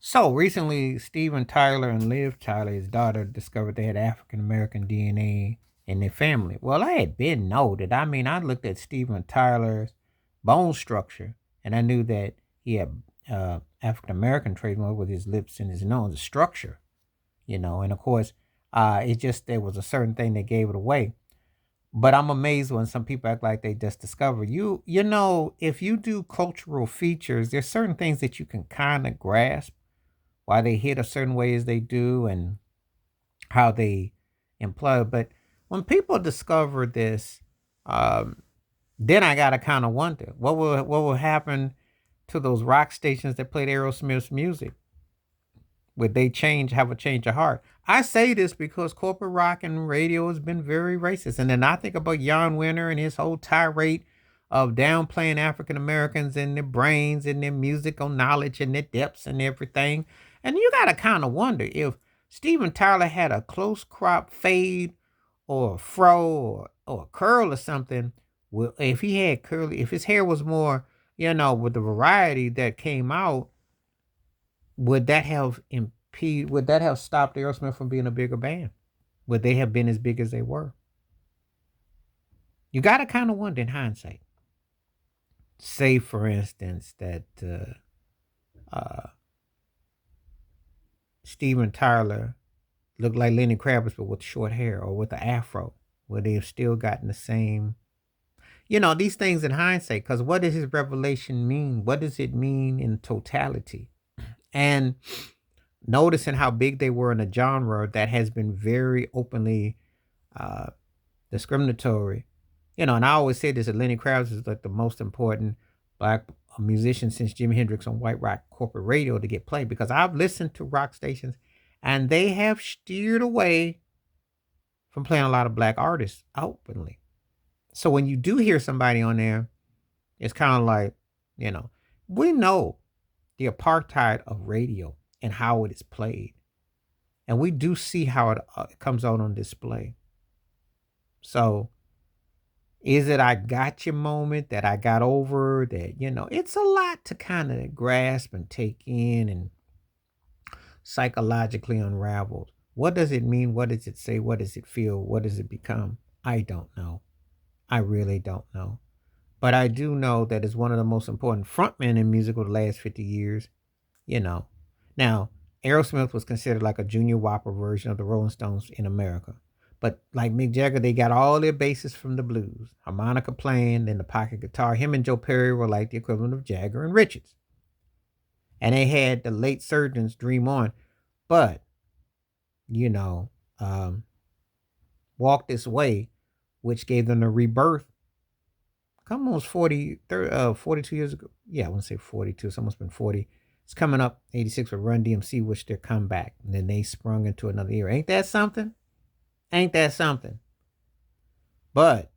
So recently, Steven Tyler and Liv Tyler, his daughter, discovered they had African American DNA in their family. Well, I had been noted. I mean, I looked at Steven Tyler's bone structure, and I knew that he had African American trademark with his lips and his nose, the structure, And of course, it just there was a certain thing that gave it away. But I'm amazed when some people act like they just discovered if you do cultural features, there's certain things that you can kind of grasp why they hit a certain way as they do and how they implode. But when people discover this, um, then I gotta kind of wonder what will happen to those rock stations that played Aerosmith's music. Would they have a change of heart? I say this because corporate rock and radio has been very racist. And then I think about Jan Winter and his whole tirade of downplaying African Americans and their brains and their musical knowledge and their depths and everything. And you got to kind of wonder if Steven Tyler had a close crop fade or a fro or a curl or something. Well, if he had curly, if his hair was more, with the variety that came out, would that have stopped Aerosmith from being a bigger band? Would they have been as big as they were? You got to kind of wonder in hindsight. Say, for instance, that Steven Tyler looked like Lenny Kravitz but with short hair or with the afro. Would they have still gotten the same? These things in hindsight, because what does his revelation mean? What does it mean in totality? And noticing how big they were in a genre that has been very openly uh, discriminatory. And I always say this, that Lenny Kravitz is like the most important black musician since Jimi Hendrix on white rock corporate radio to get played, because I've listened to rock stations and they have steered away from playing a lot of black artists openly. So when you do hear somebody on there, it's kind of like, you know, we know the apartheid of radio and how it is played. And we do see how it comes out on display. So is it I got your moment that I got over that, it's a lot to kind of grasp and take in and psychologically unravel. What does it mean? What does it say? What does it feel? What does it become? I don't know. I really don't know. But I do know that it's one of the most important frontmen in music of the last 50 years, you know. Now, Aerosmith was considered like a junior whopper version of the Rolling Stones in America. But like Mick Jagger, they got all their bases from the blues. Harmonica playing, then the pocket guitar. Him and Joe Perry were like the equivalent of Jagger and Richards. And they had the late surgeons dream on. But, you know, um, Walk This Way, which gave them the rebirth. Come almost 42 years ago. Yeah, I want to say 42. It's almost been 40. It's coming up 86 with Run DMC, which their comeback. And then they sprung into another era. Ain't that something? Ain't that something? But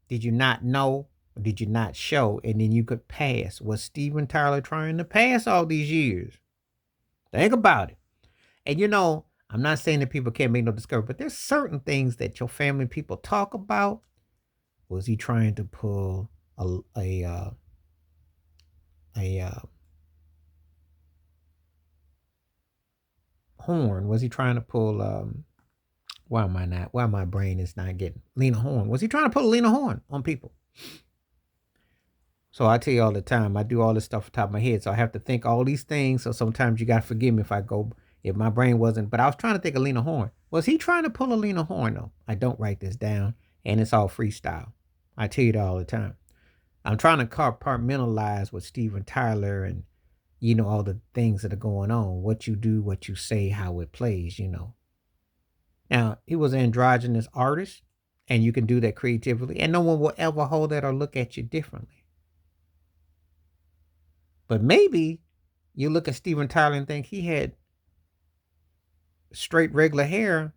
did you not know? Or did you not show? And then you could pass. Was Steven Tyler trying to pass all these years? Think about it. And I'm not saying that people can't make no discovery, but there's certain things that your family people talk about. Was he trying to pull a horn? Was he trying to pull why am I not? Why my brain is not getting Lena Horne? Was he trying to pull a Lena Horne on people? So I tell you all the time, I do all this stuff off the top of my head. So I have to think all these things. So sometimes you gotta forgive me if my brain wasn't. But I was trying to think of Lena Horne. Was he trying to pull a Lena Horne though? I don't write this down, and it's all freestyle. I tell you that all the time. I'm trying to compartmentalize with Steven Tyler and all the things that are going on. What you do, what you say, how it plays. Now, he was an androgynous artist, and you can do that creatively, and no one will ever hold that or look at you differently. But maybe you look at Steven Tyler and think he had straight regular hair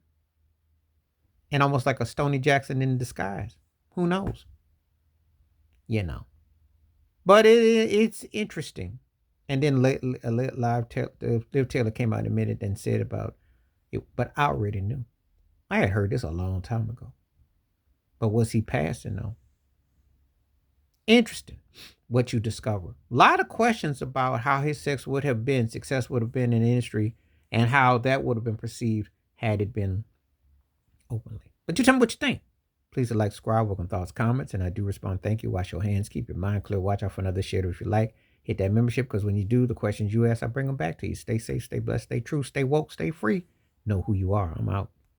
and almost like a Stoney Jackson in disguise. Who knows? You know. But it's interesting. And then Liv Taylor came out in a minute and said about it, but I already knew. I had heard this a long time ago. But was he passing though? Interesting what you discover. A lot of questions about how his success would have been in the industry, and how that would have been perceived had it been openly. But you tell me what you think. Please like, subscribe, welcome thoughts, comments, and I do respond. Thank you. Wash your hands, keep your mind clear. Watch out for another share if you like. Hit that membership, because when you do, the questions you ask, I bring them back to you. Stay safe, stay blessed, stay true, stay woke, stay free. Know who you are. I'm out.